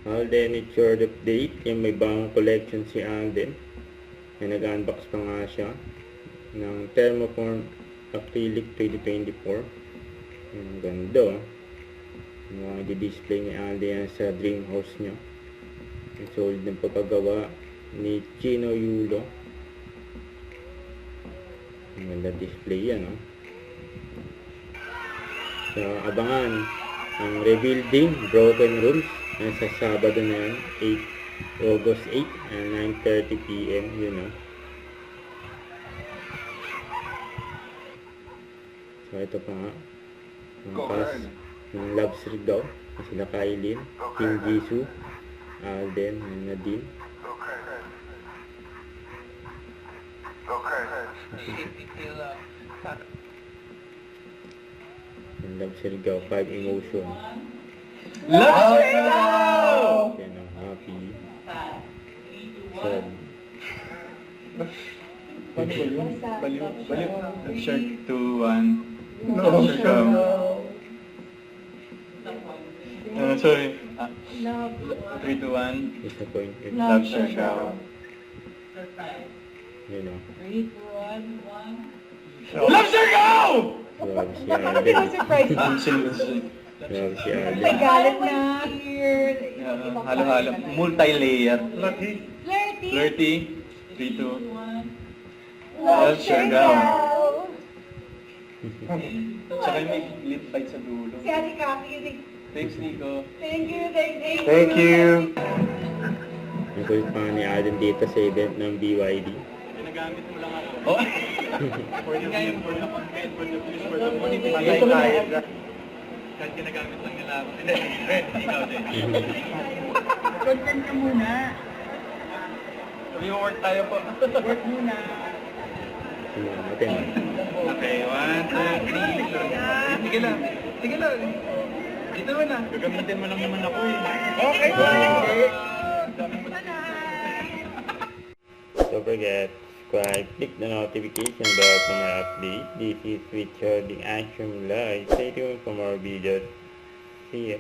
Alden, it's short update. Yung may bagong collection si Alden. May nag-unbox pa nga siya ng Thermoform Acrylic 2024. Ang ganda. Yung mga i-display ni Alden yan sa dream house niya. Ang solid ng pagkagawa ni Chino Yulo. Ang ganda display yan, no? So, abangan ang rebuilding Broken Rooms sa Sabado na yan, August 8 and 9:30 PM, yun, no? So, ito pa nga ang cast ng Love Sigaw na sila Kailin, Kim Jisoo, Alden, and Nadine. Yung Love Sigaw, 5 Emotion. Love Sigaw! Yan ang happy, sad. Baliw. Shark 2-1. No. Sigaw. Sorry. 3-2-1. Disappointed. Love Sigaw. Yun, no? 3, 2, 1. Love Sigaw! Grabe si Hindi ko Alden. surprise. Grabe si Alden. May galit na here. Halo-halo. Multi-layer. Flirty. 30. 3-2. Love Sigaw. Sigaw. Tsaka may lit fight sa dulo. Si Ate Kaki. Thanks, Nico. Thank you. Thank you. Ang kulit pa ni Alden dito sa event ng BYD. Ginagamit mo lang ako. Oh! For the game, for the content, for the views, for the monetization. Kahit ginagamit lang nila ako. Hindi, Red, ikaw din. Content ka muna. Reward tayo po. Work muna. Natin. Okay, 1, 2, 3. Sige lang. Dito mo na. Gagamitin mo lang naman ako eh. Okay. Don't forget, subscribe, click the notification bell for more updates. This is Richard, the Action Live. Stay tuned for more videos. See ya.